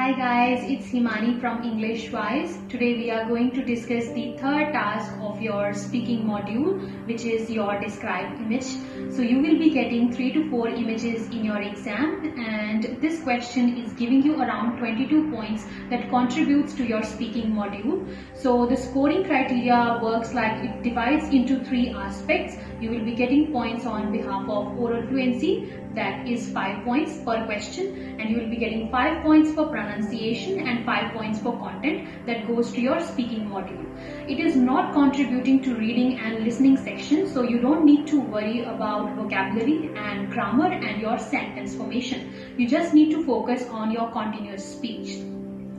Hi guys, it's Himani from EnglishWise. Today we are going to discuss the third task of your speaking module, which is your describe image. So you will be getting 3 to 4 images in your exam, and this question is giving you around 22 points that contributes to your speaking module. So the scoring criteria works like it divides into 3 aspects. You will be getting points on behalf of oral fluency, that is 5 points per question, and you will be getting 5 points for pronunciation and 5 points for content that goes to your speaking module. It is not contributing to reading and listening section, so you don't need to worry about vocabulary and grammar and your sentence formation. You just need to focus on your continuous speech.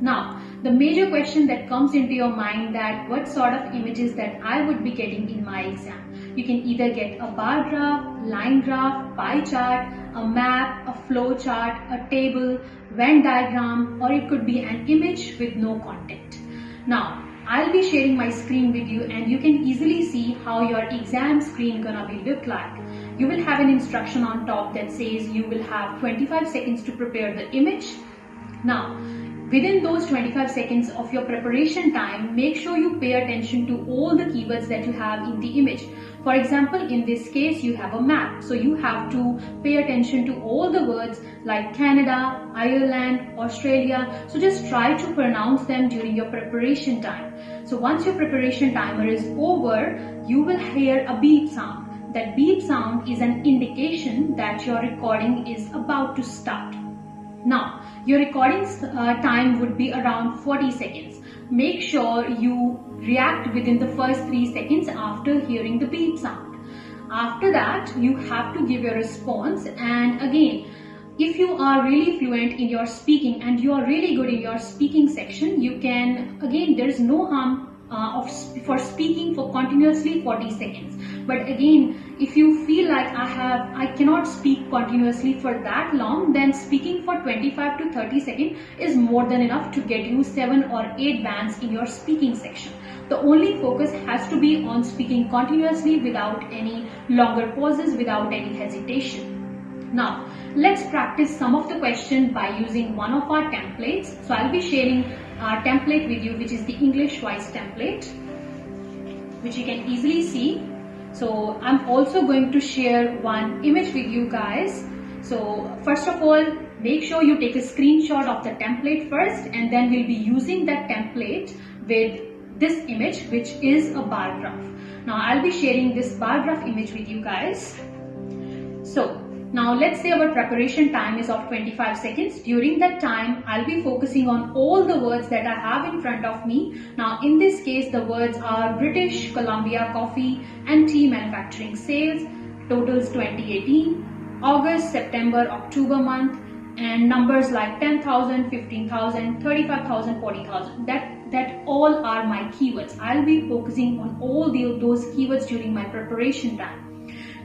Now, the major question that comes into your mind that what sort of images that I would be getting in my exam. You can either get a bar graph, line graph, pie chart, a map, a flow chart, a table, Venn diagram, or it could be an image with no content. Now, I'll be sharing my screen with you and you can easily see how your exam screen gonna be look like. You will have an instruction on top that says you will have 25 seconds to prepare the image. Now, within those 25 seconds of your preparation time, make sure you pay attention to all the keywords that you have in the image. For example, in this case, you have a map. So you have to pay attention to all the words like Canada, Ireland, Australia. So just try to pronounce them during your preparation time. So once your preparation timer is over, you will hear a beep sound. That beep sound is an indication that your recording is about to start. Now, your recording time would be around 40 seconds. Make sure you react within the first 3 seconds after hearing the beep sound. After that, you have to give your response, and again, if you are really fluent in your speaking and you are really good in your speaking section, you can, again, there is no harm for speaking for continuously 40 seconds. But again, if you feel like I cannot speak continuously for that long, then speaking for 25 to 30 seconds is more than enough to get you 7 or 8 bands in your speaking section. The only focus has to be on speaking continuously without any longer pauses, without any hesitation. Now, let's practice some of the questions by using one of our templates. So I'll be sharing our template with you, which is the EnglishWise template, which you can easily see. So I'm also going to share one image with you guys. So first of all, make sure you take a screenshot of the template first, and then we'll be using that template with this image, which is a bar graph. Now I'll be sharing this bar graph image with you guys. So now let's say our preparation time is of 25 seconds. During that time, I'll be focusing on all the words that I have in front of me. Now in this case, the words are British Columbia Coffee and Tea Manufacturing Sales, totals 2018, August, September, October month, and numbers like 10,000, 15,000, 35,000, 40,000. That all are my keywords. I'll be focusing on all those keywords during my preparation time.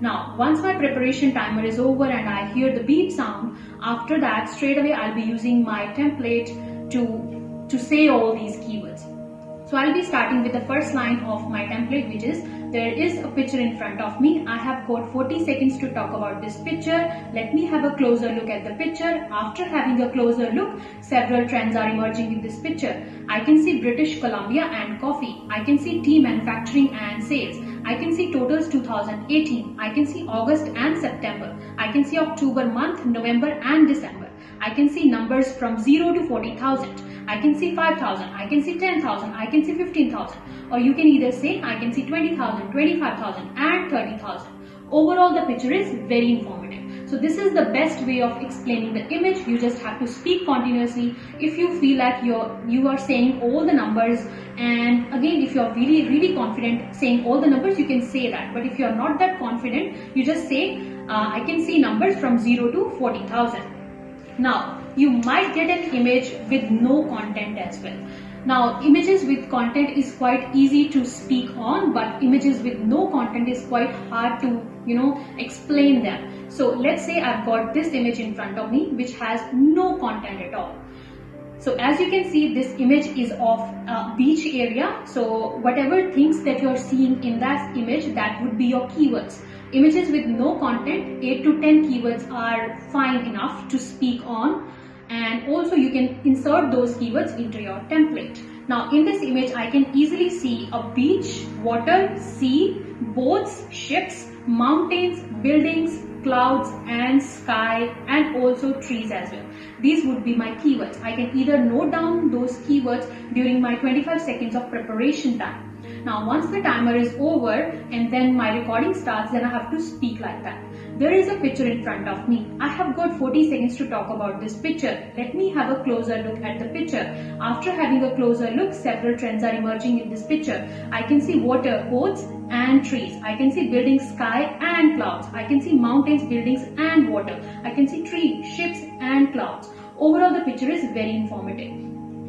Now, once my preparation timer is over and I hear the beep sound, after that, straight away I'll be using my template to say all these keywords. So I'll be starting with the first line of my template, which is, there is a picture in front of me. I have got 40 seconds to talk about this picture. Let me have a closer look at the picture. After having a closer look, several trends are emerging in this picture. I can see British Columbia and coffee. I can see tea manufacturing and sales. I can see totals 2018. I can see August and September. I can see October month, November and December. I can see numbers from 0 to 40,000. I can see 5,000. I can see 10,000. I can see 15,000. Or you can either say I can see 20,000, 25,000 and 30,000. Overall, the picture is very informative. So this is the best way of explaining the image. You just have to speak continuously. If you feel like you are saying all the numbers, and again, if you're really confident saying all the numbers, you can say that. But if you're not that confident, you just say I can see numbers from 0 to 40,000. Now, you might get an image with no content as well. Now, images with content is quite easy to speak on, but images with no content is quite hard to, explain them. So let's say I've got this image in front of me, which has no content at all. So as you can see, this image is of a beach area. So whatever things that you're seeing in that image, that would be your keywords. Images with no content, 8 to 10 keywords are fine enough to speak on. and also you can insert those keywords into your template. Now in this image I can easily see a beach, water, sea, boats, ships, mountains, buildings, clouds and sky, and also trees as well. These would be my keywords. I can either note down those keywords during my 25 seconds of preparation time. Now once the timer is over and then my recording starts, then I have to speak like that. There is a picture in front of me. I have got 40 seconds to talk about this picture. Let me have a closer look at the picture. After having a closer look, several trends are emerging in this picture. I can see water, boats and trees. I can see buildings, sky and clouds. I can see mountains, buildings and water. I can see trees, ships and clouds. Overall the picture is very informative.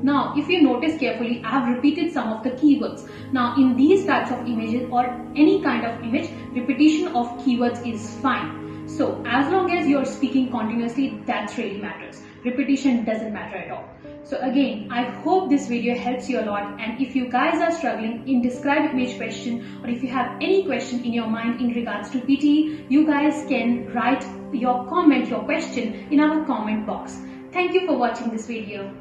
Now if you notice carefully, I have repeated some of the keywords. Now in these types of images or any kind of image, repetition of keywords is fine. So as long as you are speaking continuously, that really matters. Repetition doesn't matter at all. So again, I hope this video helps you a lot, and if you guys are struggling in describe image question, or if you have any question in your mind in regards to PTE, you guys can write your comment, your question in our comment box. Thank you for watching this video.